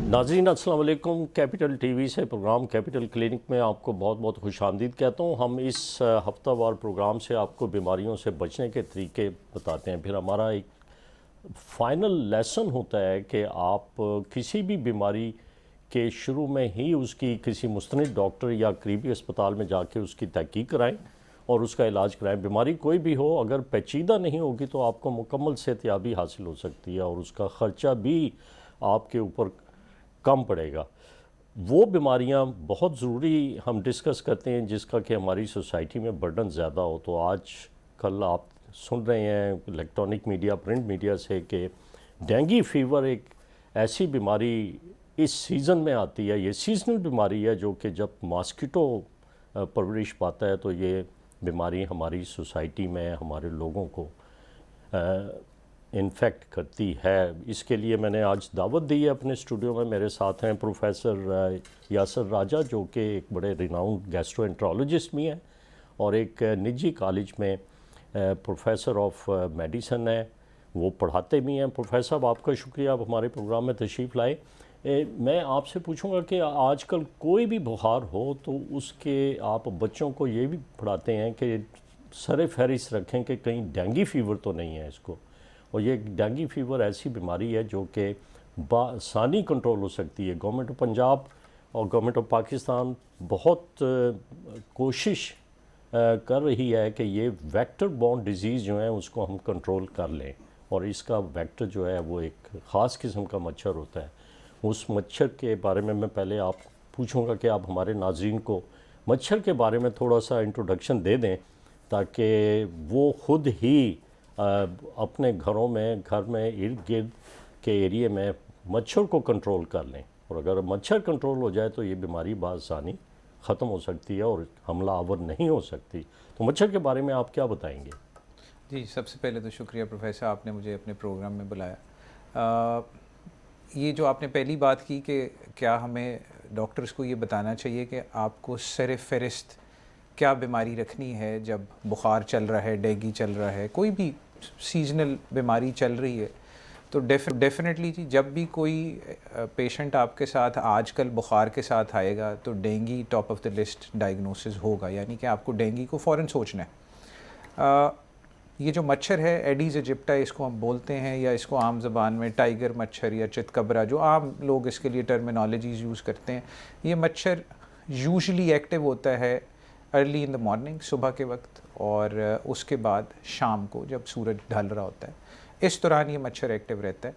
नाज़रीन अस्सलाम वालेकुम। कैपिटल टीवी से प्रोग्राम कैपिटल क्लिनिक में आपको बहुत बहुत खुशामदीद कहता हूँ। हम इस हफ्तावार प्रोग्राम से आपको बीमारियों से बचने के तरीके बताते हैं। फिर हमारा एक फ़ाइनल लेसन होता है कि आप किसी भी बीमारी के शुरू में ही उसकी किसी मुस्तनिद डॉक्टर या करीबी अस्पताल में जाके उसकी तहकीक कराएँ और उसका इलाज कराएं। बीमारी कोई भी हो, अगर पेचीदा नहीं होगी तो आपको मुकम्मल सेहतयाबी हासिल हो सकती है और उसका ख़र्चा भी आपके ऊपर कम पड़ेगा। वो बीमारियां बहुत ज़रूरी हम डिस्कस करते हैं जिसका कि हमारी सोसाइटी में बर्डन ज़्यादा हो। तो आज कल आप सुन रहे हैं इलेक्ट्रॉनिक मीडिया, प्रिंट मीडिया से कि डेंगू फीवर एक ऐसी बीमारी इस सीज़न में आती है। ये सीजनल बीमारी है जो कि जब मॉस्किटो परवरिश पाता है तो ये बीमारी हमारी सोसाइटी में हमारे लोगों को इन्फेक्ट करती है। इसके लिए मैंने आज दावत दी है। अपने स्टूडियो में मेरे साथ हैं प्रोफेसर यासर राजा जो कि एक बड़े रिनाउंड गैस्ट्रोएंट्रोलॉजिस्ट भी हैं और एक निजी कॉलेज में प्रोफेसर ऑफ मेडिसिन है, वो पढ़ाते भी हैं। प्रोफेसर साहब, आपका शुक्रिया, आप हमारे प्रोग्राम में तशरीफ़ लाए। मैं आपसे पूछूंगा कि आजकल कोई भी बुखार हो तो उसके आप बच्चों को ये भी पढ़ाते हैं कि सर फहरिस्त रखें कि कहीं डेंगू फीवर तो नहीं है इसको। और ये डेंगू फीवर ऐसी बीमारी है जो कि बासानी कंट्रोल हो सकती है। गवर्नमेंट ऑफ पंजाब और गवर्नमेंट ऑफ पाकिस्तान बहुत कोशिश कर रही है कि ये वेक्टर बॉर्न डिजीज़ जो है उसको हम कंट्रोल कर लें। और इसका वेक्टर जो है वो एक ख़ास किस्म का मच्छर होता है। उस मच्छर के बारे में मैं पहले आप पूछूंगा कि आप हमारे नाज़रीन को मच्छर के बारे में थोड़ा सा इंट्रोडक्शन दे दें ताकि वो ख़ुद ही अपने घरों में, घर में इर्द गिर्द के एरिए में मच्छर को कंट्रोल कर लें। और अगर मच्छर कंट्रोल हो जाए तो ये बीमारी बासानी ख़त्म हो सकती है और हमला आवर नहीं हो सकती। तो मच्छर के बारे में आप क्या बताएंगे? जी, सबसे पहले तो शुक्रिया प्रोफेसर, आपने मुझे अपने प्रोग्राम में बुलाया। ये जो आपने पहली बात की कि क्या हमें डॉक्टर्स को ये बताना चाहिए कि आपको सर फ़हरिस्त क्या बीमारी रखनी है जब बुखार चल रहा है, डेंगू चल रहा है, कोई भी सीजनल बीमारी चल रही है, तो डेफिनेटली जी जब भी कोई पेशेंट आपके साथ आजकल बुखार के साथ आएगा तो dengue top of the list diagnosis होगा, यानी कि आपको डेंगू को फ़ौरन सोचना है। ये जो मच्छर है एडीज़ इजिप्टा इसको हम बोलते हैं, या इसको आम ज़बान में टाइगर मच्छर या चितकबरा, जो आम लोग इसके लिए टर्मिनोलॉजीज़ यूज़ करते हैं, ये मच्छर यूजुअली एक्टिव होता है अर्ली इन द मॉर्निंग, सुबह के वक्त, और उसके बाद शाम को जब सूरज ढल रहा होता है, इस दौरान ये मच्छर एक्टिव रहता है।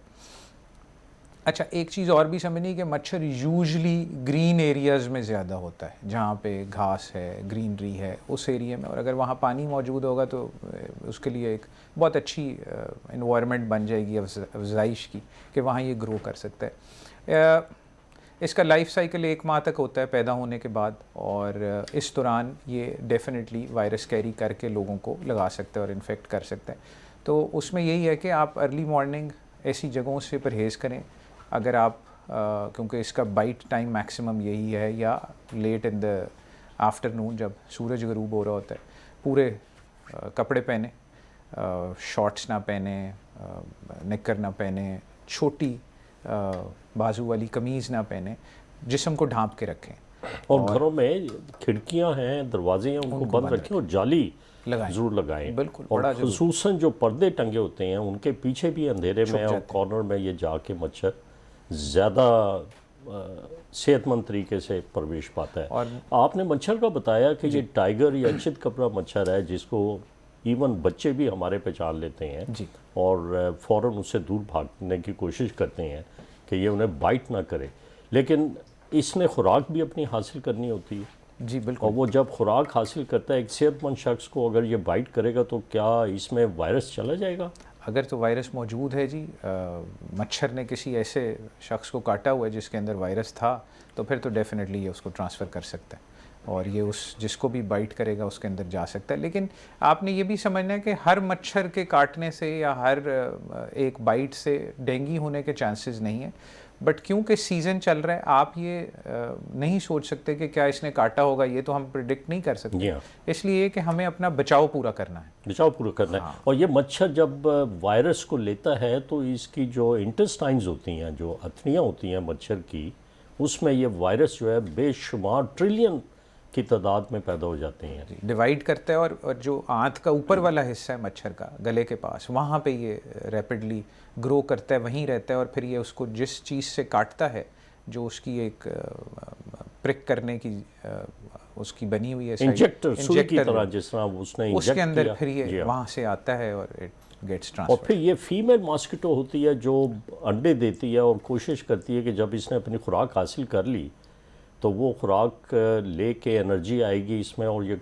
अच्छा, एक चीज़ और भी समझनी कि मच्छर यूजुअली ग्रीन एरियाज़ में ज़्यादा होता है, जहाँ पे घास है, ग्रीनरी है, उस एरिया में, और अगर वहाँ पानी मौजूद होगा तो उसके लिए एक बहुत अच्छी इन्वायरमेंट बन जाएगी अफजाइश की कि वहाँ ये ग्रो कर सकता है। इसका लाइफ साइकिल 1 माह तक होता है पैदा होने के बाद, और इस दौरान ये डेफिनेटली वायरस कैरी करके लोगों को लगा सकता है और इन्फेक्ट कर सकता है। तो उसमें यही है कि आप अर्ली मॉर्निंग ऐसी जगहों से परहेज़ करें। अगर आप क्योंकि इसका बाइट टाइम मैक्सिमम यही है, या लेट इन द आफ्टरनून जब सूरज गरूब हो रहा होता है, पूरे कपड़े पहने, शॉर्ट्स ना पहने, निक्कर ना पहने, छोटी बाजू वाली कमीज़ ना पहने, जिस्म को ढांप के रखें। और घरों में खिड़कियां हैं, दरवाजे हैं, उनको बंद रखें और जाली ज़रूर लगाएं। बिल्कुल, और खुसूसन जो पर्दे टंगे होते हैं उनके पीछे भी अंधेरे में और कॉर्नर में ये जाके मच्छर ज़्यादा सेहतमंद तरीके से प्रवेश पाता है। और आपने मच्छर का बताया कि ये टाइगर या चितकबरा मच्छर है जिसको इवन बच्चे भी हमारे पहचान लेते हैं जी, और फ़ौरन उससे दूर भागने की कोशिश करते हैं कि ये उन्हें बाइट ना करे, लेकिन इसने खुराक भी अपनी हासिल करनी होती है। जी बिल्कुल। और वो जब खुराक हासिल करता है एक सेहतमंद शख्स को, अगर ये बाइट करेगा तो क्या इसमें वायरस चला जाएगा? अगर तो वायरस मौजूद है जी, मच्छर ने किसी ऐसे शख्स को काटा हुआ है जिसके अंदर वायरस था, तो फिर तो डेफिनेटली ये उसको ट्रांसफ़र कर सकता है। और ये उस जिसको भी बाइट करेगा उसके अंदर जा सकता है। लेकिन आपने ये भी समझना है कि हर मच्छर के काटने से या हर एक बाइट से डेंगू होने के चांसेस नहीं है, बट क्योंकि सीज़न चल रहा है आप ये नहीं सोच सकते कि क्या इसने काटा होगा, ये तो हम प्रिडिक्ट नहीं कर सकते। इसलिए कि हमें अपना बचाव पूरा करना है, बचाव पूरा करना है। और ये मच्छर जब वायरस को लेता है तो इसकी जो इंटेस्टाइन्स होती हैं, जो अथनियाँ होती हैं मच्छर की, उसमें ये वायरस जो है बेशुमार ट्रिलियन की तादाद में पैदा हो जाते हैं, डिवाइड करता है। और जो आंत का ऊपर वाला हिस्सा है मच्छर का गले के पास, वहाँ पे ये रैपिडली ग्रो करता है, वहीं रहता है, और फिर ये उसको जिस चीज़ से काटता है जो उसकी एक प्रिक करने की उसकी बनी हुई है इंजेक्टर सुई की तरह, जिस तरह उसने इंजेक्ट उसके अंदर किया, फिर ये वहाँ से आता है और इट गेट्स और ट्रांसफर। फिर ये फीमेल मॉस्किटो होती है जो अंडे देती है और कोशिश करती है कि जब इसने अपनी खुराक हासिल कर ली तो वो खुराक लेके एनर्जी आएगी इसमें और ये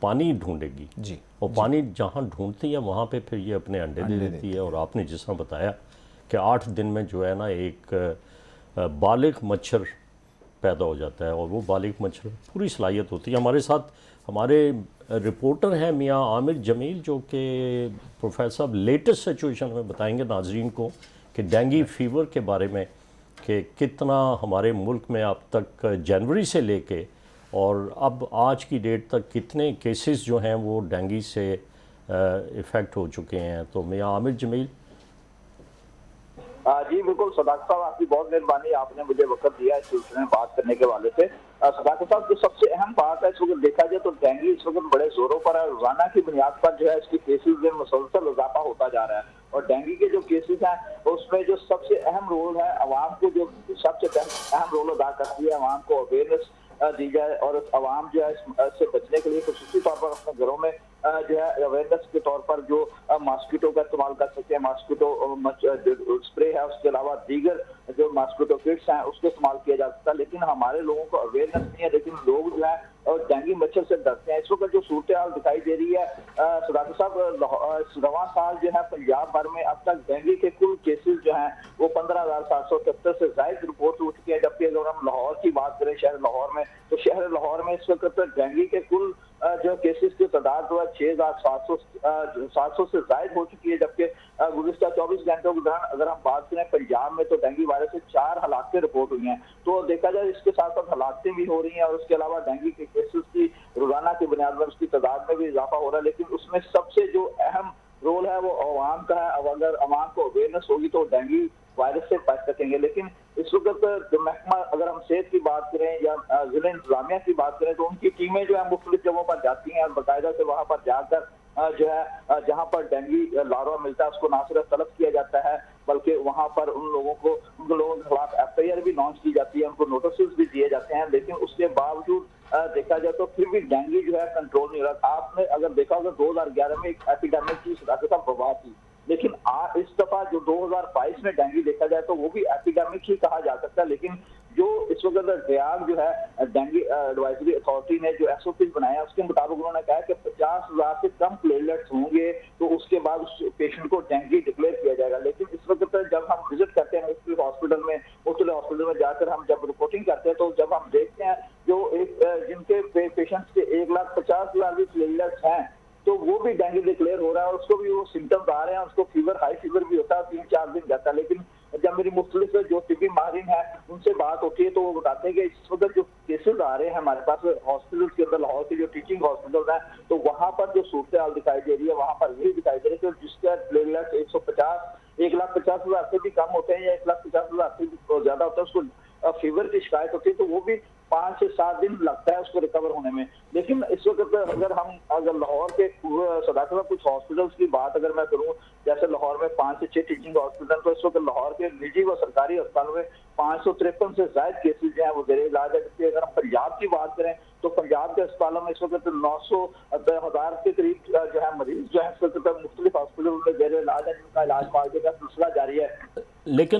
पानी ढूंढेगी जी, और पानी जहाँ ढूंढती है वहाँ पे फिर ये अपने अंडे दे देती है। और आपने जिस तरह बताया कि 8 दिन में जो है ना एक बालिग मच्छर पैदा हो जाता है, और वो बालिग मच्छर पूरी सलाहियत होती है। हमारे साथ हमारे रिपोर्टर हैं मियाँ आमिर जमील, जो कि प्रोफेसर साहब लेटेस्ट सिचुएशन में बताएंगे नाजरीन को कि डेंगू फीवर के बारे में कि कितना हमारे मुल्क में अब तक जनवरी से लेके और अब आज की डेट तक कितने केसेस जो हैं वो डेंगू से इफ़ेक्ट हो चुके हैं। तो मियाँ आमिर जमील। जी बिल्कुल सदाकत साहब, आपकी बहुत मेहरबानी, आपने मुझे वक्त दिया इस सिलसिले में बात करने के वाले से। सदाकत साहब, जो सबसे अहम बात है इस वक्त देखा जाए तो डेंगू इस वक्त बड़े जोरों पर है। रोजाना की बुनियाद पर जो है इसकी केसेस में मुसलसल इजाफा होता जा रहा है, और डेंगू के जो केसेस हैं उसमें जो सबसे अहम रोल है अवाम को, जो सबसे अहम रोल अदा करती है, अवाम को अवेयरनेस दी जाए और अवाम जो है इससे बचने के लिए खुसूसी तौर पर अपने घरों में जो है अवेयरनेस के तौर पर जो मॉस्किटो का इस्तेमाल कर सकते हैं, मॉस्किटो स्प्रे है, उसके अलावा दीगर जो मॉस्किटो किट्स हैं उसको इस्तेमाल किया जा सकता है। लेकिन हमारे लोगों को अवेयरनेस नहीं है, लेकिन लोग जो है और डेंगू मच्छर से डरते हैं। इस वक्त जो सूरत हाल दिखाई दे रही है सदाकत साहब, रवां साल जो है पंजाब भर में अब तक डेंगू के कुल केसेस जो हैं वो 15,773 से ज्यादा रिपोर्ट हो चुकी है। जबकि अगर हम लाहौर की बात करें, शहर लाहौर में, तो शहर लाहौर में इस वक्त डेंगू के कुल जो केसेस की तादाद जो है 6,700 से ज्यादा हो चुकी है। जबकि गुज़िश्ता 24 घंटों के दौरान अगर हम बात करें पंजाब में तो डेंगू वायरस से 4 हलाकतें रिपोर्ट हुई हैं। तो देखा जाए इसके साथ साथ हलाकतें भी हो रही हैं, और उसके अलावा डेंगू के केसेस की रोजाना की बुनियाद पर उसकी तादाद में भी इजाफा हो रहा है। लेकिन उसमें सबसे जो अहम रोल है वो अवाम का है। अब अगर अवाम को अवेयरनेस होगी तो डेंगू वायरस से बच सकेंगे। लेकिन इस वक्त जो महकमा, अगर हम सेहत की बात करें या जिला इंतजामिया की बात करें, तो उनकी टीमें जो है मुख्तलिफ जगहों पर जाती हैं और बाकायदा से वहाँ पर जाकर जो है जहाँ पर डेंगू लार्वा मिलता है उसको ना सिर्फ तलब किया जाता है, बल्कि वहाँ पर उन लोगों के खिलाफ FIR भी लॉन्च की जाती है, उनको नोटिस भी दिए जाते हैं। लेकिन उसके बावजूद देखा जाए तो फिर भी डेंगू जो है कंट्रोल नहीं हो रहा। आपने अगर देखा होगा 2011 में एक एपिडेमिक की वबा थी, लेकिन इस दफा जो 2022 में डेंगू देखा जाए तो वो भी एपिडेमिक ही कहा जा सकता है। लेकिन जो इस वक्त डियाग जो है डेंगू एडवाइजरी अथॉरिटी ने जो SOPs बनाया उसके मुताबिक उन्होंने कहा कि 50,000 से कम प्लेटलेट्स होंगे तो उसके बाद उस पेशेंट को डेंगू डिक्लेयर किया जाएगा। लेकिन इस वक्त जब हम विजिट करते हैं मुख्तलिफ हॉस्पिटल में जाकर हम जब रिपोर्टिंग करते हैं तो जब हम देखते हैं जो जिनके पेशेंट्स के 1,50,000 भी प्लेटलेट्स हैं तो वो भी डेंगू डिक्लेयर हो रहा है और उसको भी वो सिम्टम्स आ रहे हैं, उसको फीवर, हाई फीवर भी होता है, 3-4 दिन जाता है। लेकिन जब मेरी मुख्तलिफ जो तिब्बी माहिरीन है उनसे बात होती है तो वो बताते हैं कि इस वक्त जो केसेस आ रहे हैं हमारे पास हॉस्पिटल के अंदर, लाहौर के जो टीचिंग हॉस्पिटल है, तो वहाँ पर जो सूरत हाल दिखाई दे रही है वहाँ पर यही दिखाई दे रही है कि जिसका प्लेटलेट्स 1,50,000 से भी कम होते हैं या 1,50,000 से भी ज्यादा होता है, उसको फीवर की शिकायत होती है, तो वो भी 5 से 7 दिन लगता है उसको रिकवर होने में। लेकिन इस वक्त अगर लाहौर के सदाकत कुछ हॉस्पिटल्स की बात अगर मैं करूं, जैसे लाहौर में 5 से 6 टीचिंग हॉस्पिटल, तो इस वक्त लाहौर के निजी व सरकारी अस्पतालों में 553 से ज्यादा केसेज जो है वो जेर इलाज है। जबकि अगर हम पंजाब की बात करें तो पंजाब के अस्पतालों में इस वक्त 900,000 के करीब जो है मरीज जो है इस वक्त मुख्तलिफ हॉस्पिटल में जेर इलाज है, जिनका इलाज मुआवजे का सिलसिला जारी है। लेकिन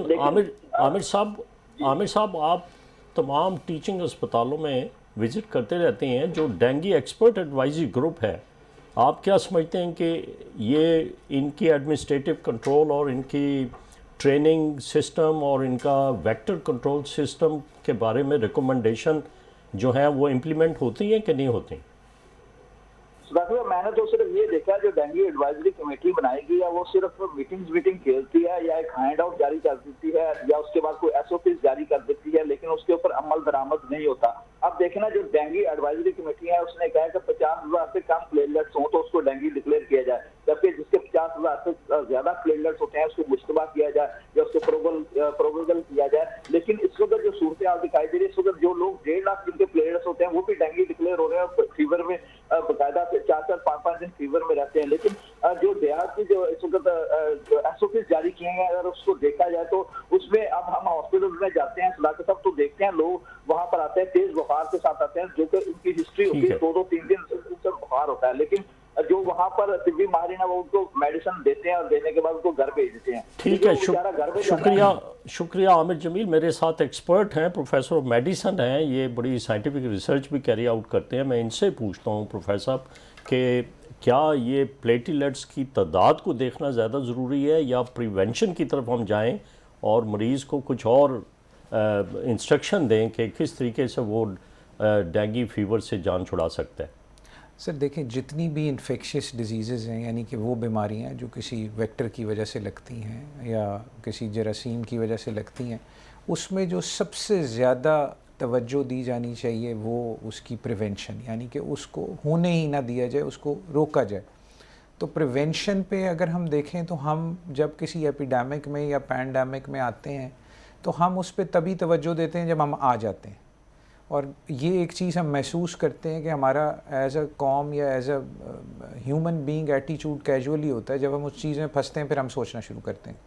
आमिर साहब, आप तमाम टीचिंग अस्पतालों में विज़िट करते रहते हैं, जो डेंगू एक्सपर्ट एडवाइजरी ग्रुप है, आप क्या समझते हैं कि ये इनकी एडमिनिस्ट्रेटिव कंट्रोल और इनकी ट्रेनिंग सिस्टम और इनका वेक्टर कंट्रोल सिस्टम के बारे में रिकमेंडेशन जो हैं वो इम्प्लीमेंट होती हैं कि नहीं होती? डॉक्टर साहब, मैंने तो सिर्फ ये देखा जो डेंगू एडवाइजरी कमेटी बनाएगी या वो सिर्फ मीटिंग खेलती है या एक हैंड आउट जारी कर देती है या उसके बाद कोई एसओपी जारी कर देती है, लेकिन उसके ऊपर अमल दरामद नहीं होता। अब देखना, जो डेंगू एडवाइजरी कमेटी है उसने कहा कि 50,000 से कम प्लेटलेट्स हो तो उसको डेंगू डिक्लेयर किया जाए, जबकि जिसके 50,000 से ज्यादा प्लेटलेट्स होते हैं उसको मुश्तबा किया जाए या उसको प्रोगल किया जाए। लेकिन इस वक्त जो सूरत हाल दिखाई दे रही है, इस वक्त जो लोग 1.5 लाख जिनके प्लेटलेट्स होते हैं वो भी डेंगू डिक्लेयर हो रहे हैं, फीवर में बाकायदा 4-5 दिन फीवर में रहते हैं। लेकिन जो देहात की जो इस वक्त एसओपी जारी किए हैं, अगर उसको देखा जाए तो उसमें अब हम हॉस्पिटल में जाते हैं सलाह के साथ तो देखते हैं लोग वहां पर आते हैं तेज बुखार के साथ आते हैं, जो कि उनकी हिस्ट्री होती है 2-3 दिन से बुखार होता है, लेकिन जो वहां पर तिब्बी माहिरीन है वो उनको मेडिसिन देते हैं और देने के बाद उनको घर भेज देते हैं। ठीक है, शुक्रिया आमिर जमील। मेरे साथ एक्सपर्ट हैं, प्रोफेसर ऑफ मेडिसन हैं, ये बड़ी साइंटिफिक रिसर्च भी कैरी आउट करते हैं। मैं इनसे पूछता हूँ प्रोफेसर साहब कि क्या ये प्लेटलेट्स की तादाद को देखना ज़्यादा ज़रूरी है या प्रिवेंशन की तरफ हम जाएं और मरीज़ को कुछ और इंस्ट्रक्शन दें कि किस तरीके से वो डेंगू फीवर से जान छुड़ा सकता है? सर देखें, जितनी भी इन्फेक्शियस डिजीज़ हैं, यानी कि वो बीमारियां जो किसी वेक्टर की वजह से लगती हैं या किसी जरासीम की वजह से लगती हैं, उसमें जो सबसे ज़्यादा तवज्जो दी जानी चाहिए वो उसकी प्रिवेंशन, यानी कि उसको होने ही ना दिया जाए, उसको रोका जाए। तो प्रिवेंशन पे अगर हम देखें तो हम जब किसी एपिडेमिक में या पैंडेमिक में आते हैं तो हम उस पर तभी तवज्जो देते हैं जब हम आ जाते हैं, और ये एक चीज़ हम महसूस करते हैं कि हमारा एज अ कॉम या as a human being attitude casually होता है। जब हम उस चीज़ में फंसते हैं फिर हम सोचना शुरू करते हैं।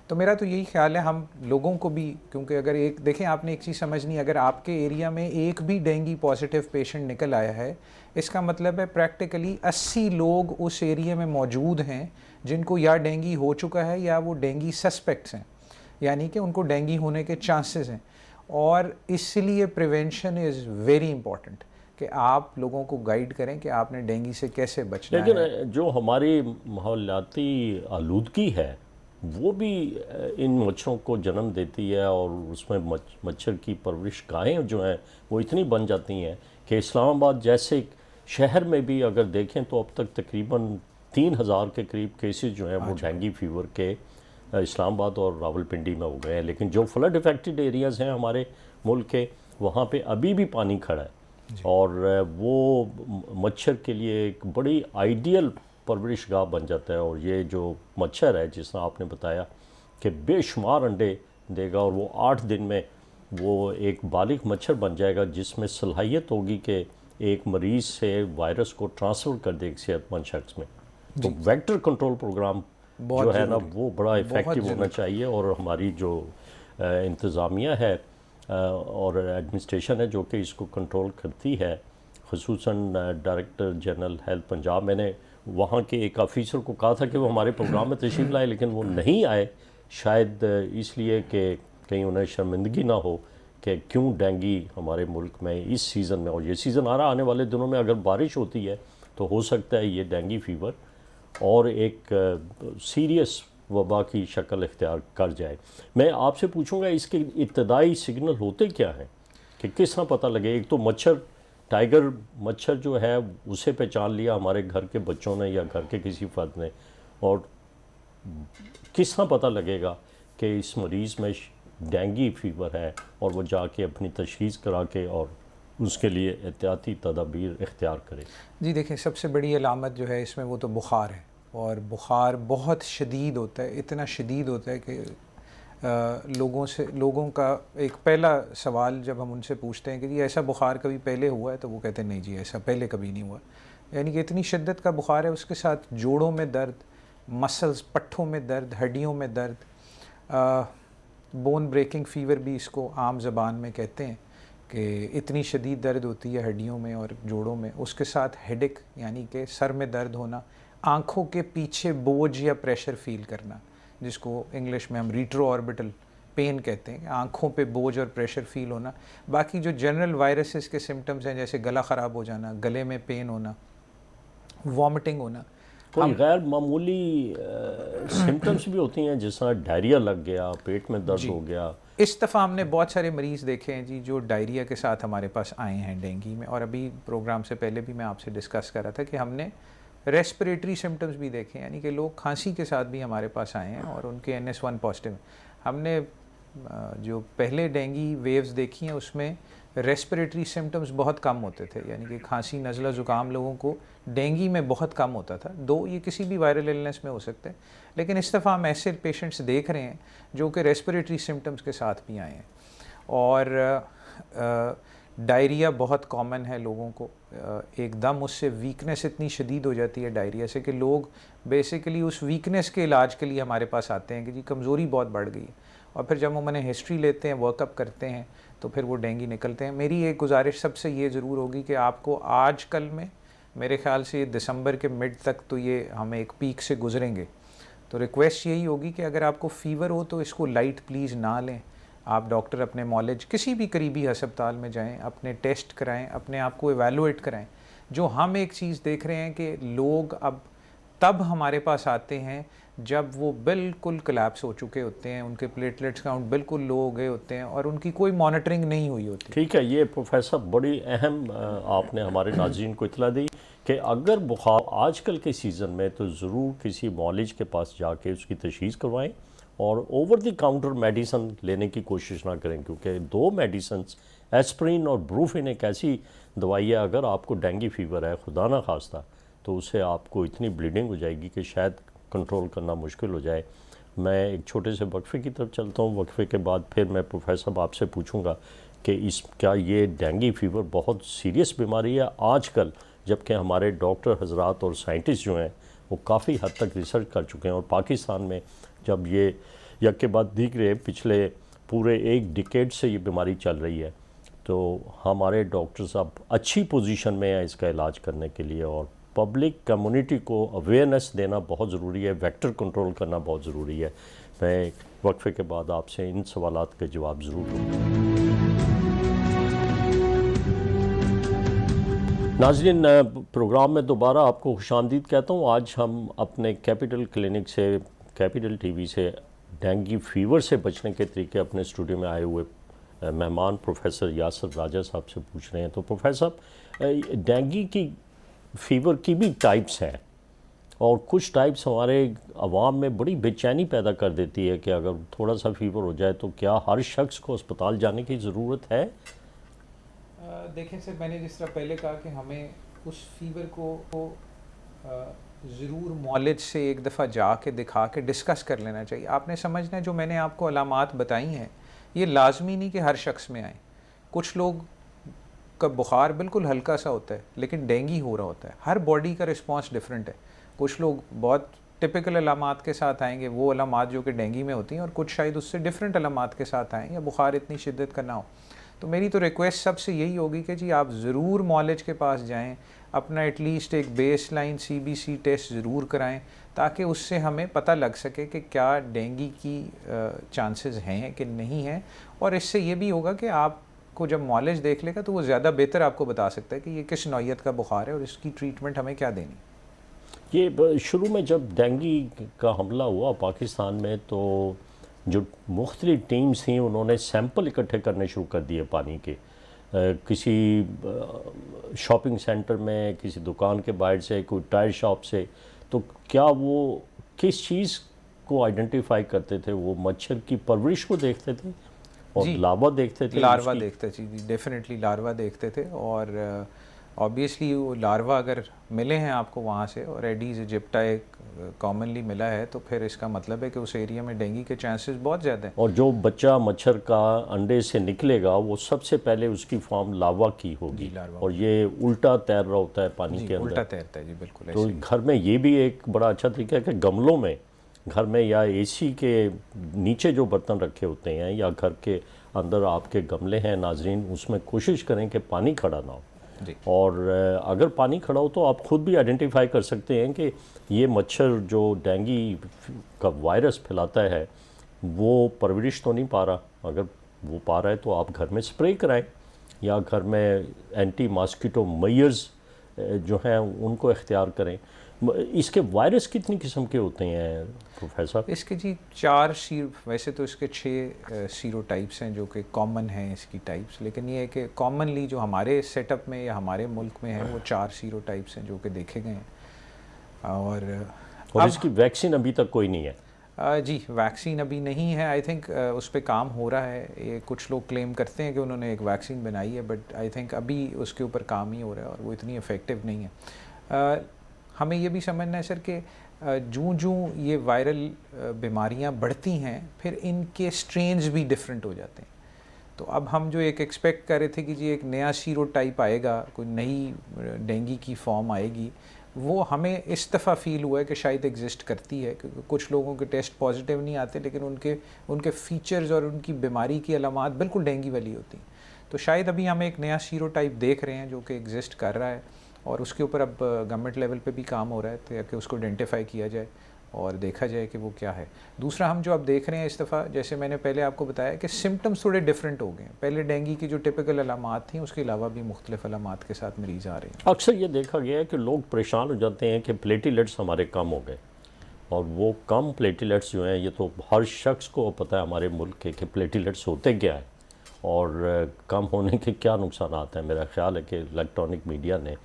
तो मेरा तो यही ख्याल है हम लोगों को भी, क्योंकि अगर एक देखें, आपने एक चीज़ समझनी, अगर आपके एरिया में एक भी डेंगू पॉजिटिव पेशेंट निकल आया है, इसका मतलब है प्रैक्टिकली 80 लोग उस एरिया में मौजूद हैं जिनको या डेंगू हो चुका है या वो डेंगू सस्पेक्ट्स हैं, यानी कि उनको डेंगू होने के चांसेस हैं। और इसलिए प्रिवेंशन इज़ वेरी इंपॉर्टेंट कि आप लोगों को गाइड करें कि आपने डेंगू से कैसे बचना है। लेकिन जो हमारी माहौलियाती आलूदगी है वो भी इन मच्छरों को जन्म देती है और उसमें मच्छर की परवरिश गाहें जो हैं वो इतनी बन जाती हैं कि इस्लामाबाद जैसे शहर में भी अगर देखें तो अब तक तकरीबन 3,000 के करीब केसेस जो हैं वो डेंगू फीवर के इस्लामाबाद और रावलपिंडी में हो गए हैं। लेकिन जो फ्लड इफेक्टेड एरियाज़ हैं हमारे मुल्क के, वहाँ पे अभी भी पानी खड़ा है और वो मच्छर के लिए एक बड़ी आइडियल परवरिश गाह बन जाता है। और ये जो मच्छर है, जिस तरह आपने बताया कि बेशुमार अंडे देगा और वो 8 दिन में वो एक बालिग मच्छर बन जाएगा जिसमें सलाहियत होगी कि एक मरीज़ से वायरस को ट्रांसफ़र कर दे एक सेहतमंद शख्स में। तो वेक्टर कंट्रोल प्रोग्राम जो है ना वो बड़ा इफ़ेक्टिव होना चाहिए। और हमारी जो इंतज़ामिया है और एडमिनिस्ट्रेशन है जो कि इसको कंट्रोल करती है, ख़ुसूसन डायरेक्टर जनरल हेल्थ पंजाब, मैंने वहाँ के एक ऑफिसर को कहा था कि वो हमारे प्रोग्राम में तशरीफ़ लाए, लेकिन वो नहीं आए, शायद इसलिए कि कहीं उन्हें शर्मिंदगी ना हो कि क्यों डेंगू हमारे मुल्क में इस सीज़न में, और ये सीज़न आ रहा, आने वाले दिनों में अगर बारिश होती है तो हो सकता है ये डेंगू फीवर और एक सीरियस वबा की शक्ल इख्तियार कर जाए। मैं आपसे पूछूंगा इसके इब्तदाई सिग्नल होते क्या हैं कि किस तरह पता लगे? एक तो मच्छर, टाइगर मच्छर जो है उसे पहचान लिया हमारे घर के बच्चों ने या घर के किसी फर्द ने, और किस तरह पता लगेगा कि इस मरीज़ में डेंगू फीवर है और वो जाके अपनी तशख़ीस करा के और उसके लिए एहतियाती तदाबीर इख्तियार करे? जी देखिए, सबसे बड़ी अलामत जो है इसमें वो तो बुखार है, और बुखार बहुत शदीद होता है, इतना शदीद होता है कि लोगों का एक पहला सवाल जब हम उनसे पूछते हैं कि जी ऐसा बुखार कभी पहले हुआ है, तो वो कहते हैं नहीं जी ऐसा पहले कभी नहीं हुआ। यानी कि इतनी शिद्दत का बुखार है, उसके साथ जोड़ों में दर्द, मसल्स पट्ठों में दर्द, हड्डियों में दर्द, बोन ब्रेकिंग फ़ीवर भी इसको आम ज़बान में कहते हैं कि इतनी शदीद दर्द होती है हड्डियों में और जोड़ों में। उसके साथ हेडेक, यानी कि सर में दर्द होना, आँखों के पीछे बोझ या प्रेशर फील करना, जिसको इंग्लिश में हम रीट्रो ऑर्बिटल पेन कहते हैं, आँखों पे बोझ और प्रेशर फील होना। बाकी जो जनरल वायरसेस के सिम्टम्स हैं, जैसे गला ख़राब हो जाना, गले में पेन होना, वॉमिटिंग होना, कोई गैर मामूली सिम्टम्स भी होती हैं, जिस तरह डायरिया लग गया, पेट में दर्द हो गया? इस दफ़ा हमने बहुत सारे मरीज़ देखे हैं जी जो डायरिया के साथ हमारे पास आए हैं डेंगू में, और अभी प्रोग्राम से पहले भी मैं आपसे डिस्कस कर रहा था कि हमने रेस्पिरेटरी सिम्टम्स भी देखे, यानी कि लोग खांसी के साथ भी हमारे पास आए हैं और उनके NS1 पॉजिटिव। हमने जो पहले डेंगू वेव्स देखी हैं उसमें रेस्पिरेटरी सिम्टम्स बहुत कम होते थे, यानी कि खांसी नज़ला ज़ुकाम लोगों को डेंगू में बहुत कम होता था। दो ये किसी भी वायरल इलनेस में हो सकते हैं, लेकिन इस दफ़ा हम ऐसे पेशेंट्स देख रहे हैं जो कि रेस्पिरेटरी सिम्टम्स के साथ भी आए हैं। और डायरिया बहुत कॉमन है लोगों को, एकदम उससे वीकनेस इतनी शदीद हो जाती है डायरिया से कि लोग बेसिकली उस वीकनेस के इलाज के लिए हमारे पास आते हैं कि जी कमज़ोरी बहुत बढ़ गई है, और फिर जब हम उन्हें हिस्ट्री लेते हैं, वर्कअप करते हैं, तो फिर वो डेंगू निकलते हैं। मेरी एक गुजारिश सबसे ये ज़रूर होगी कि आपको आजकल में मेरे ख़्याल से दिसंबर के मिड तक तो ये हमें एक पीक से गुजरेंगे, तो रिक्वेस्ट यही होगी कि अगर आपको फ़ीवर हो तो इसको लाइट प्लीज़ ना लें। आप डॉक्टर अपने नॉलेज किसी भी करीबी अस्पताल में जाएं, अपने टेस्ट कराएं, अपने आप को एवेलुएट कराएं। जो हम एक चीज़ देख रहे हैं कि लोग अब तब हमारे पास आते हैं जब वो बिल्कुल कोलैप्स हो चुके होते हैं, उनके प्लेटलेट्स काउंट बिल्कुल लो हो गए होते हैं और उनकी कोई मॉनिटरिंग नहीं हुई होती। ठीक है, ये प्रोफेसर बड़ी अहम आपने हमारे नाज़रीन को इतला दी कि अगर बुखार आजकल के सीज़न में, तो ज़रूर किसी मॉलिज के पास जाके उसकी तशख़ीस करवाएं और ओवर द काउंटर मेडिसन लेने की कोशिश ना करें, क्योंकि दो मेडिसन्स एस्प्रिन और ब्रूफिन एक ऐसी दवाई है, अगर आपको डेंगू फीवर है खुदा ना खास्ता, तो उससे आपको इतनी ब्लीडिंग हो जाएगी कि शायद कंट्रोल करना मुश्किल हो जाए। मैं एक छोटे से वक्फे की तरफ चलता हूँ, वक्फे के बाद फिर मैं प्रोफेसर साहब आपसे पूछूंगा कि क्या ये डेंगू फीवर बहुत सीरियस बीमारी है आजकल, जबकि हमारे डॉक्टर हजरात और साइंटिस्ट जो हैं वो काफ़ी हद तक रिसर्च कर चुके हैं, और पाकिस्तान में जब ये यक के बाद दीगरे पिछले पूरे एक डिकेड से ये बीमारी चल रही है, तो हमारे डॉक्टर्स अब अच्छी पोजीशन में हैं इसका इलाज करने के लिए, और पब्लिक कम्युनिटी को अवेयरनेस देना बहुत ज़रूरी है, वेक्टर कंट्रोल करना बहुत ज़रूरी है। मैं वक्फे के बाद आपसे इन सवालात के जवाब ज़रूर दूँगा। नाज़रीन, प्रोग्राम में दोबारा आपको खुशामदीद कहता हूँ। आज हम अपने कैपिटल क्लिनिक से, कैपिटल टीवी से डेंगू फीवर से बचने के तरीके अपने स्टूडियो में आए हुए मेहमान प्रोफेसर यासर राजा साहब से पूछ रहे हैं। तो प्रोफेसर साहब, डेंगू की फीवर की भी टाइप्स हैं, और कुछ टाइप्स हमारे अवाम में बड़ी बेचैनी पैदा कर देती है कि अगर थोड़ा सा फीवर हो जाए तो क्या हर शख्स को अस्पताल जाने की ज़रूरत है? देखें सर, मैंने जिस तरह पहले कहा कि हमें उस फीवर को ज़रूर मॉलेज से एक दफ़ा जाके दिखा के डिस्कस कर लेना चाहिए। आपने समझना है जो मैंने आपको अलामात बताई हैं ये लाजमी नहीं कि हर शख्स में आए। कुछ लोग का बुखार बिल्कुल हल्का सा होता है लेकिन डेंगू हो रहा होता है, हर बॉडी का रिस्पांस डिफरेंट है। कुछ लोग बहुत टिपिकल अलामात के साथ आएंगे, वो अलामात जो कि डेंगू में होती हैं, और कुछ शायद उससे डिफरेंट अलामात के साथ आएँ या बुखार इतनी शिद्दत का ना हो। तो मेरी तो रिक्वेस्ट सबसे यही होगी कि जी आप ज़रूर मॉलेज के पास जाएं, अपना एटलीस्ट एक बेस लाइन CBC टेस्ट ज़रूर कराएं, ताकि उससे हमें पता लग सके कि क्या डेंगू की चांसेस हैं कि नहीं हैं। और इससे ये भी होगा कि आपको जब मॉलेज देख लेगा तो वो ज़्यादा बेहतर आपको बता सकता है कि ये किस नौइयत का बुखार है और इसकी ट्रीटमेंट हमें क्या देनी। ये शुरू में जब डेंगू का हमला हुआ पाकिस्तान में, तो जो मुख्तलिफ टीम्स थी उन्होंने सैंपल इकट्ठे करने शुरू कर दिए पानी के, किसी शॉपिंग सेंटर में, किसी दुकान के बाहर से, कोई टायर शॉप से। तो क्या वो किस चीज़ को आइडेंटिफाई करते थे? वो मच्छर की परवरिश को देखते थे और लार्वा देखते थे? लार्वा देखते थे जी, डेफिनेटली लार्वा देखते थे। और ऑब्वियसली वो लार्वा अगर मिले हैं आपको वहाँ से और एडीज इजिप्टाई कॉमनली मिला है, तो फिर इसका मतलब है कि उस एरिया में डेंगू के चांसेस बहुत ज़्यादा हैं। और जो बच्चा मच्छर का अंडे से निकलेगा वो सबसे पहले उसकी फॉर्म लार्वा की होगी, और ये उल्टा तैर रहा होता है पानी के अंदर। उल्टा तैरता है जी, बिल्कुल। तो घर में ये भी एक बड़ा अच्छा तरीका है कि गमलों में, घर में या AC के नीचे जो बर्तन रखे होते हैं या घर के अंदर आपके गमले हैं नाजरीन, उसमें कोशिश करें कि पानी खड़ा ना हो। और अगर पानी खड़ा हो तो आप खुद भी आइडेंटिफाई कर सकते हैं कि ये मच्छर जो डेंगू का वायरस फैलाता है वो परवरिश तो नहीं पा रहा। अगर वो पा रहा है तो आप घर में स्प्रे कराएं, या घर में एंटी मॉस्किटो मेयर्स जो हैं उनको इख्तियार करें। इसके वायरस कितनी किस्म के होते हैं प्रोफेसर? इसके जी 4 वैसे तो इसके 6 सीरोटाइप्स हैं जो कि कॉमन हैं इसकी टाइप्स, लेकिन ये है कि कॉमनली जो हमारे सेटअप में या हमारे मुल्क में है वो 4 सीरोटाइप्स हैं जो कि देखे गए हैं। और इसकी वैक्सीन अभी तक कोई नहीं है? जी वैक्सीन अभी नहीं है। आई थिंक उस पर काम हो रहा है। ये कुछ लोग क्लेम करते हैं कि उन्होंने एक वैक्सीन बनाई है, बट आई थिंक अभी उसके ऊपर काम ही हो रहा है और वो इतनी इफ़ेक्टिव नहीं है। हमें ये भी समझना है सर कि जूँ ये वायरल बीमारियां बढ़ती हैं फिर इनके स्ट्रेन्स भी डिफरेंट हो जाते हैं। तो अब हम जो एक एक्सपेक्ट कर रहे थे कि जी एक नया सीरोटाइप आएगा, कोई नई डेंगू की फॉर्म आएगी, वो हमें इस दफ़ा फ़ील हुआ है कि शायद एग्जिस्ट करती है, क्योंकि कुछ लोगों के टेस्ट पॉजिटिव नहीं आते लेकिन उनके फीचर्स और उनकी बीमारी की अलामात बिल्कुल डेंगू वाली होती हैं। तो शायद अभी हम एक नया सीरोटाइप देख रहे हैं जो कि एग्जिस्ट कर रहा है और उसके ऊपर अब गवर्नमेंट लेवल पे भी काम हो रहा है ताकि उसको आइडेंटिफाई किया जाए और देखा जाए कि वो क्या है। दूसरा हम जो अब देख रहे हैं इस दफ़ा, जैसे मैंने पहले आपको बताया कि सिम्टम्स थोड़े डिफरेंट हो गए हैं। पहले डेंगू की जो टिपिकल अलामात थी उसके अलावा भी मुख्तलिफ अलामात के साथ मरीज़ आ रहे हैं। अक्सर ये देखा गया है कि लोग परेशान हो जाते हैं कि प्लेटिलेट्स हमारे कम हो गए, और वो कम प्लेटिलेट्स जो हैं, ये तो हर शख्स को पता है हमारे मुल्क के कि प्लेटिलेट्स होते क्या है और कम होने के क्या नुकसान आते हैं। मेरा ख्याल है कि इलेक्ट्रॉनिक मीडिया ने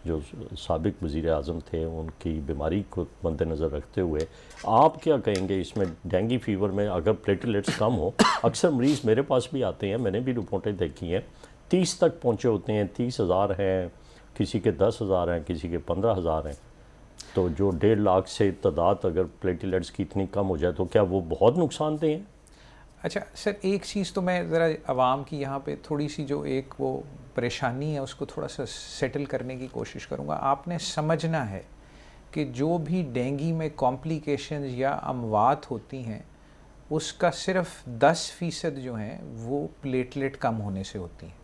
जो साबिक वज़ीर आज़म थे उनकी बीमारी को मद्देनज़र रखते हुए आप क्या कहेंगे इसमें? डेंगू फीवर में अगर प्लेटलेट्स कम हो, अक्सर मरीज़ मेरे पास भी आते हैं, मैंने भी रिपोर्टें देखी हैं, 30 तक पहुँचे होते हैं, 30,000 हैं, किसी के 10,000 हैं, किसी के 15,000 हैं। तो जो 1.5 लाख से तादाद अगर प्लेटलेट्स की इतनी कम हो जाए तो क्या वो बहुत नुकसानदेह हैं? अच्छा सर, एक चीज़ तो मैं ज़रा आवाम की यहाँ पे थोड़ी सी जो एक वो परेशानी है उसको थोड़ा सा सेटल करने की कोशिश करूँगा। आपने समझना है कि जो भी डेंगू में कॉम्प्लिकेशंस या अमवात होती हैं उसका सिर्फ 10% जो हैं वो प्लेटलेट कम होने से होती हैं।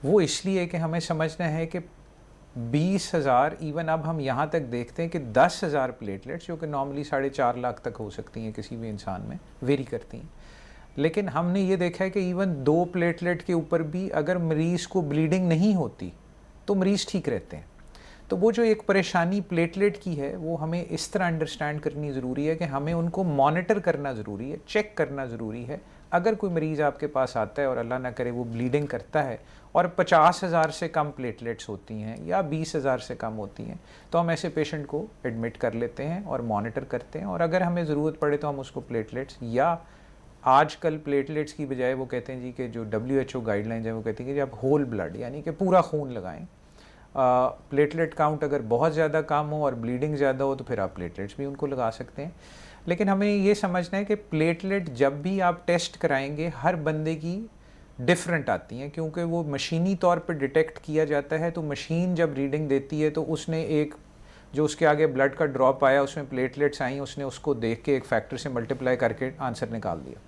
वो इसलिए कि हमें समझना है कि 20,000, इवन अब हम यहाँ तक देखते हैं कि 10,000 प्लेटलेट्स जो कि नॉर्मली 4.5 लाख तक हो सकती हैं किसी भी इंसान में, वेरी करती हैं, लेकिन हमने ये देखा है कि इवन 2 प्लेटलेट के ऊपर भी अगर मरीज़ को ब्लीडिंग नहीं होती तो मरीज़ ठीक रहते हैं। तो वो जो एक परेशानी प्लेटलेट की है वो हमें इस तरह अंडरस्टैंड करनी ज़रूरी है कि हमें उनको मॉनिटर करना ज़रूरी है, चेक करना ज़रूरी है। अगर कोई मरीज़ आपके पास आता है और अल्लाह ना करे वो ब्लीडिंग करता है और 50,000 से कम प्लेटलेट्स होती हैं या 20,000 से कम होती हैं, तो हम ऐसे पेशेंट को एडमिट कर लेते हैं और मॉनिटर करते हैं, और अगर हमें ज़रूरत पड़े तो हम उसको प्लेटलेट्स, या आजकल प्लेटलेट्स की बजाय वो कहते हैं जी कि जो WHO गाइडलाइंस है वो कहती है कि जी आप होल ब्लड यानी कि पूरा खून लगाएं। प्लेटलेट काउंट अगर बहुत ज़्यादा कम हो और ब्लीडिंग ज़्यादा हो तो फिर आप प्लेटलेट्स भी उनको लगा सकते हैं। लेकिन हमें ये समझना है कि प्लेटलेट जब भी आप टेस्ट कराएंगे हर बंदे की डिफरेंट आती हैं, क्योंकि वो मशीनी तौर पर डिटेक्ट किया जाता है। तो मशीन जब रीडिंग देती है तो उसने एक जो उसके आगे ब्लड का ड्रॉप आया उसमें प्लेटलेट्स आई, उसने उसको देख के एक फैक्टर से मल्टीप्लाई करके आंसर निकाल दिया।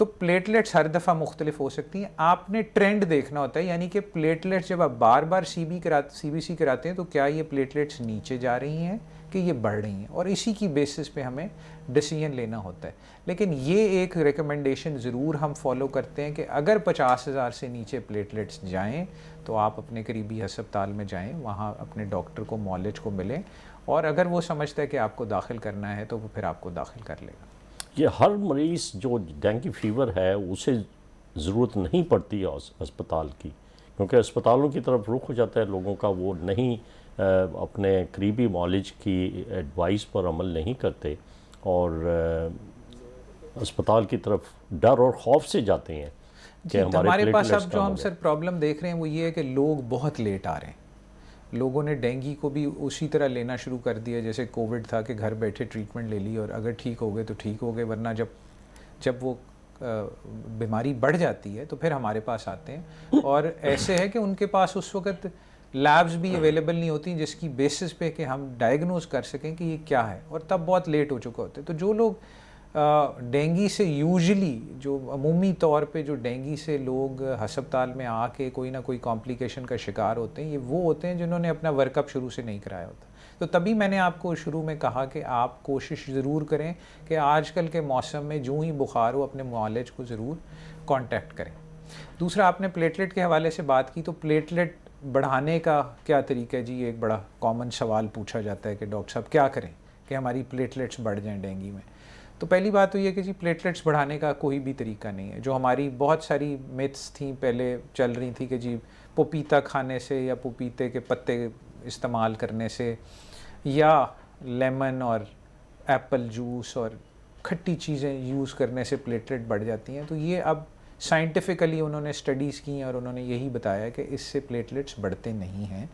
तो प्लेटलेट्स हर दफ़ा मुख्तलिफ हो सकती हैं, आपने ट्रेंड देखना होता है, यानी कि प्लेटलेट्स जब आप बार बार CBC कराते हैं तो क्या ये प्लेटलेट्स नीचे जा रही हैं कि ये बढ़ रही हैं, और इसी की बेसिस पे हमें डिसीजन लेना होता है। लेकिन ये एक रिकमेंडेशन ज़रूर हम फॉलो करते हैं कि अगर 50,000 से नीचे प्लेटलेट्स जाएँ तो आप अपने करीबी अस्पताल में जाएँ, वहाँ अपने डॉक्टर को, मौलज को मिलें, और अगर वो समझता है कि आपको दाखिल करना है तो वो फिर आपको दाखिल कर लेगा। ये हर मरीज़ जो डेंगू फीवर है उसे ज़रूरत नहीं पड़ती है अस्पताल की, क्योंकि अस्पतालों की तरफ रुख हो जाता है लोगों का, वो नहीं अपने करीबी मौलिज की एडवाइस पर अमल नहीं करते और अस्पताल की तरफ डर और खौफ से जाते हैं कि हमारे पास अब जो हम सर प्रॉब्लम देख रहे हैं वो ये है कि लोग बहुत लेट आ रहे हैं। लोगों ने डेंगू को भी उसी तरह लेना शुरू कर दिया जैसे कोविड था कि घर बैठे ट्रीटमेंट ले ली और अगर ठीक हो गए तो ठीक हो गए, वरना जब वो बीमारी बढ़ जाती है तो फिर हमारे पास आते हैं। और ऐसे है कि उनके पास उस वक़्त लैब्स भी अवेलेबल नहीं होती जिसकी बेसिस पे कि हम डायग्नोज कर सकें कि ये क्या है, और तब बहुत लेट हो चुका होता है। तो जो लोग डेंगू से यूजुअली जो अमूमी तौर पे जो डेंगू से लोग हस्पताल में आके कोई ना कोई कॉम्प्लिकेशन का शिकार होते हैं, ये वो होते हैं जिन्होंने अपना वर्कअप शुरू से नहीं कराया होता। तो तभी मैंने आपको शुरू में कहा कि आप कोशिश ज़रूर करें कि आजकल के मौसम में जो ही बुखार हो अपने मुआलिज को ज़रूर कांटेक्ट करें। दूसरा, आपने प्लेटलेट के हवाले से बात की, तो प्लेटलेट बढ़ाने का क्या तरीका है जी, ये एक बड़ा कॉमन सवाल पूछा जाता है कि डॉक्टर साहब क्या करें कि हमारी प्लेटलेट्स बढ़ जाएं डेंगू में। तो पहली बात तो ये कि जी प्लेटलेट्स बढ़ाने का कोई भी तरीका नहीं है। जो हमारी बहुत सारी मिथ्स थी पहले चल रही थी कि जी पपीता खाने से या पपीते के पत्ते इस्तेमाल करने से या लेमन और एप्पल जूस और खट्टी चीज़ें यूज़ करने से प्लेटलेट बढ़ जाती हैं, तो ये अब साइंटिफिकली उन्होंने स्टडीज़ की और उन्होंने यही बताया कि इससे प्लेटलेट्स बढ़ते नहीं हैं।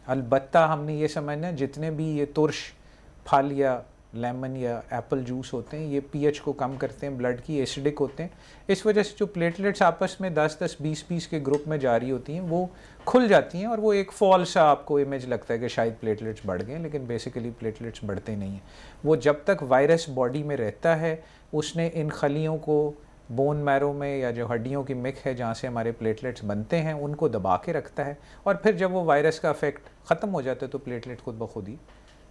अलबत्ता हमने ये समझना जितने भी ये तुर्श फल या लेमन या एप्पल जूस होते हैं ये पीएच को कम करते हैं, ब्लड की एसिडिक होते हैं। इस वजह से जो प्लेटलेट्स आपस में 10-10 20-20 के ग्रुप में जारी होती हैं वो खुल जाती हैं और वो एक फॉल्स आपको इमेज लगता है कि शायद प्लेटलेट्स बढ़ गए, लेकिन बेसिकली प्लेटलेट्स बढ़ते नहीं हैं। वो जब तक वायरस बॉडी में रहता है उसने इन खलियों को बोन मैरो में या जो हड्डियों की मिक है जहाँ से हमारे प्लेटलेट्स बनते हैं उनको दबा के रखता है, और फिर जब वो वायरस का इफेक्ट ख़त्म हो जाता है तो प्लेटलेट खुद ब खुद ही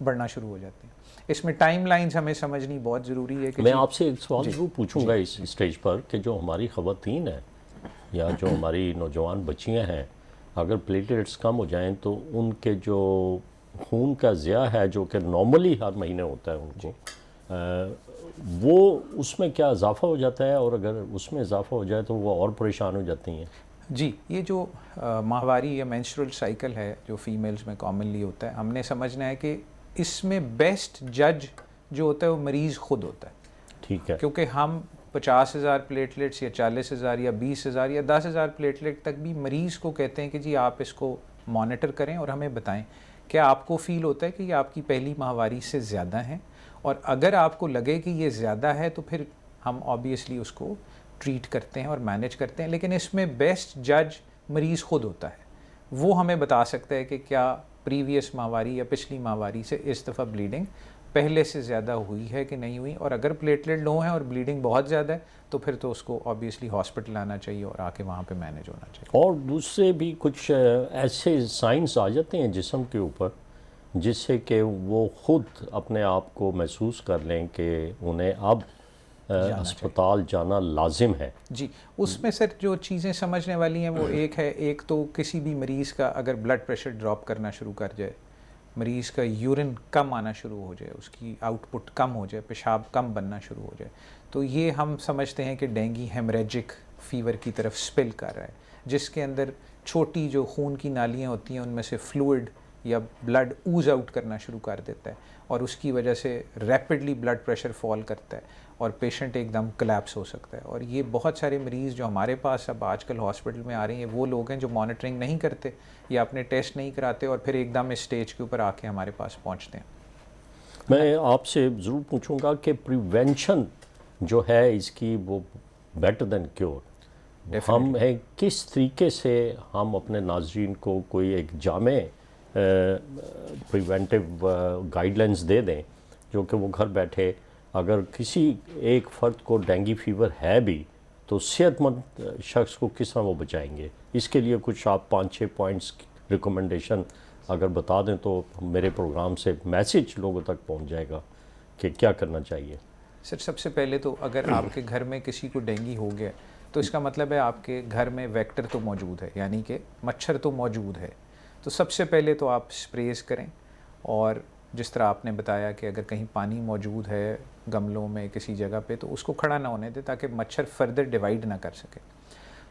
बढ़ना शुरू हो जाते हैं। इसमें टाइम लाइन्स हमें समझनी बहुत ज़रूरी है कि मैं आपसे एक सवाल जरूर पूछूंगा इस स्टेज पर कि जो हमारी ख़वातीन हैं या जो हमारी नौजवान बच्चियां हैं, अगर प्लेटलेट्स कम हो जाएं तो उनके जो खून का ज़िया है जो कि नॉर्मली हर महीने होता है उनको, वो उसमें क्या इजाफा हो जाता है, और अगर उसमें इजाफा हो जाए तो वो और परेशान हो जाती हैं? जी, ये जो माहवारी या मेंस्ट्रुअल साइकिल है जो फीमेल्स में कॉमनली होता है, हमने समझना है कि इसमें बेस्ट जज जो होता है वो मरीज़ खुद होता है। ठीक है, क्योंकि हम 50,000 प्लेटलेट्स या 40,000 या 20,000 या 10,000 प्लेटलेट तक भी मरीज़ को कहते हैं कि जी आप इसको मॉनिटर करें और हमें बताएं क्या आपको फ़ील होता है कि ये आपकी पहली माहवारी से ज़्यादा है, और अगर आपको लगे कि ये ज़्यादा है तो फिर हम ऑब्वियसली उसको ट्रीट करते हैं और मैनेज करते हैं। लेकिन इसमें बेस्ट जज मरीज़ खुद होता है, वो हमें बता सकता है कि क्या प्रीवियस माहवारी या पिछली माहवारी से इस दफ़ा ब्लीडिंग पहले से ज़्यादा हुई है कि नहीं हुई, और अगर प्लेटलेट लो हैं और ब्लीडिंग बहुत ज़्यादा है तो फिर तो उसको ऑब्वियसली हॉस्पिटल आना चाहिए और आके वहाँ पे मैनेज होना चाहिए। और दूसरे भी कुछ ऐसे साइंस आ जाते हैं जिस्म के ऊपर जिससे कि वो खुद अपने आप को महसूस कर लें कि उन्हें अब अस्पताल जाना लाजिम है? जी, उसमें सर जो चीज़ें समझने वाली हैं वो एक तो किसी भी मरीज़ का अगर ब्लड प्रेशर ड्रॉप करना शुरू कर जाए, मरीज़ का यूरिन कम आना शुरू हो जाए, उसकी आउटपुट कम हो जाए, पेशाब कम बनना शुरू हो जाए, तो ये हम समझते हैं कि डेंगू हेमरेजिक फ़ीवर की तरफ स्पिल कर रहा है, जिसके अंदर छोटी जो खून की नालियाँ होती हैं उनमें से फ्लूइड या ब्लड ऊज आउट करना शुरू कर देता है, और उसकी वजह से रैपिडली ब्लड प्रेशर फॉल करता है और पेशेंट एकदम कोलैप्स हो सकता है। और ये बहुत सारे मरीज़ जो हमारे पास अब आजकल हॉस्पिटल में आ रहे हैं वो लोग हैं जो मॉनिटरिंग नहीं करते या अपने टेस्ट नहीं कराते और फिर एकदम इस स्टेज के ऊपर आके हमारे पास पहुंचते हैं। मैं आपसे ज़रूर पूछूंगा कि प्रिवेंशन जो है इसकी वो बेटर देन क्योर, हम है किस तरीके से हम अपने नाज़रीन को कोई एक जामे प्रिवेंटिव गाइडलाइंस दे दें जो कि वो घर बैठे अगर किसी एक फ़र्द को डेंगू फीवर है भी तो सेहतमंद शख्स को किस तरह वो बचाएंगे, इसके लिए कुछ आप 5-6 पॉइंट्स रिकमेंडेशन अगर बता दें तो मेरे प्रोग्राम से मैसेज लोगों तक पहुंच जाएगा कि क्या करना चाहिए। सर सबसे पहले तो अगर आपके घर में किसी को डेंगू हो गया तो इसका मतलब है आपके घर में वेक्टर तो मौजूद है, यानी कि मच्छर तो मौजूद है। तो सबसे पहले तो आप स्प्रेज करें, और जिस तरह आपने बताया कि अगर कहीं पानी मौजूद है गमलों में किसी जगह पे तो उसको खड़ा ना होने दें ताकि मच्छर फर्दर डिवाइड ना कर सके।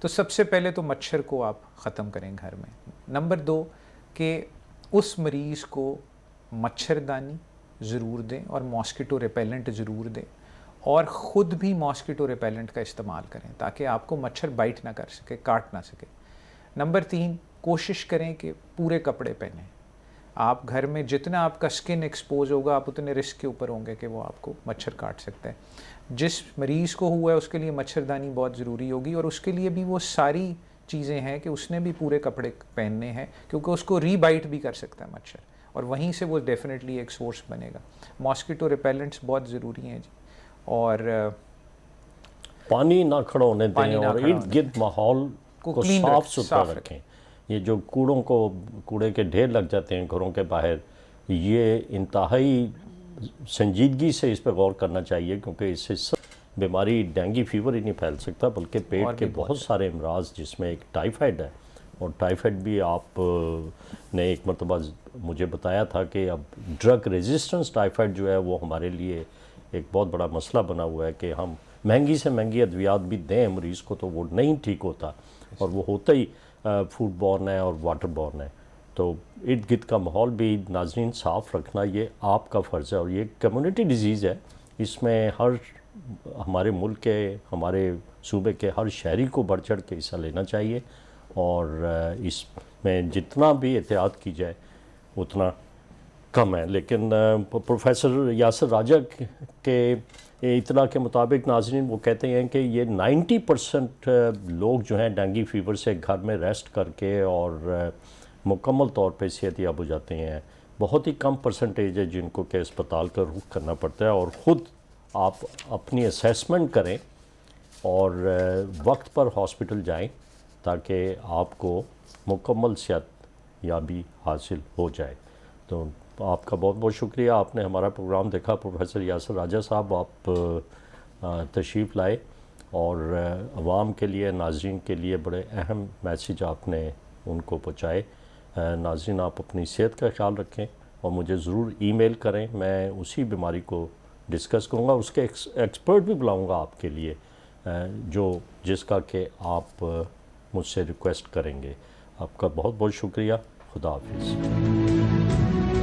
तो सबसे पहले तो मच्छर को आप ख़त्म करें घर में। नंबर 2 कि उस मरीज़ को मच्छरदानी ज़रूर दें और मॉस्किटो रिपेलेंट ज़रूर दें, और ख़ुद भी मॉस्किटो रिपेलेंट का इस्तेमाल करें ताकि आपको मच्छर बाइट ना कर सके, काट ना सके। नंबर 3 कोशिश करें कि पूरे कपड़े पहनें। आप घर में जितना आपका स्किन एक्सपोज होगा आप उतने रिस्क के ऊपर होंगे कि वो आपको मच्छर काट सकता है। जिस मरीज़ को हुआ है उसके लिए मच्छरदानी बहुत ज़रूरी होगी, और उसके लिए भी वो सारी चीज़ें हैं कि उसने भी पूरे कपड़े पहनने हैं क्योंकि उसको रीबाइट भी कर सकता है मच्छर, और वहीं से वो डेफिनेटली एक सोर्स बनेगा। मॉस्किटो रिपेलेंट्स बहुत ज़रूरी हैं जी, और पानी ना खड़ा होने दें और इर्द गिर्द माहौल को साफ सुथरा रखें। ये जो कूड़े के ढेर लग जाते हैं घरों के बाहर, ये इंतहाई संजीदगी से इस पर गौर करना चाहिए क्योंकि इससे बीमारी डेंगू फीवर ही नहीं फैल सकता बल्कि पेट के बहुत सारे अमराज जिसमें एक टाइफाइड है और टाइफाइड भी आप ने एक मरतबा मुझे बताया था कि अब ड्रग रेजिस्टेंस टाइफाइड जो है वो हमारे लिए एक बहुत बड़ा मसला बना हुआ है कि हम महंगी से महंगी अद्वियात भी दें मरीज़ को तो वो नहीं ठीक होता, और वो होता ही फूड बॉर्न है और वाटर बॉर्न है। तो इर्द गिर्द का माहौल भी नाज़रीन साफ़ रखना ये आपका फ़र्ज़ है, और ये कम्युनिटी डिजीज़ है। इसमें हर हमारे मुल्क के, हमारे सूबे के हर शहरी को बढ़ चढ़ के हिस्सा लेना चाहिए, और इसमें जितना भी एहतियात की जाए उतना कम है। लेकिन प्रोफेसर यासर राजा के इतना के मुताबिक नाज़रीन वो कहते हैं कि ये 90% लोग जो हैं डेंगू फीवर से घर में रेस्ट करके और मुकम्मल तौर पे सेहतयाब हो जाते हैं। बहुत ही कम परसेंटेज है जिनको के अस्पताल का रुख करना पड़ता है। और ख़ुद आप अपनी असेसमेंट करें और वक्त पर हॉस्पिटल जाएं ताकि आपको मुकम्मल सेहतयाबी हासिल हो जाए। तो आपका बहुत बहुत शुक्रिया, आपने हमारा प्रोग्राम देखा। प्रोफेसर यासर राजा साहब, आप तशरीफ़ लाए और अवाम के लिए, नाज़रीन के लिए बड़े अहम मैसेज आपने उनको पहुँचाए। नाज़रीन, आप अपनी सेहत का ख्याल रखें और मुझे ज़रूर ईमेल करें, मैं उसी बीमारी को डिस्कस करूँगा, उसके एक्सपर्ट भी बुलाऊँगा आपके लिए, जिसका कि आप मुझसे रिक्वेस्ट करेंगे। आपका बहुत बहुत शुक्रिया। खुदा हाफिज़।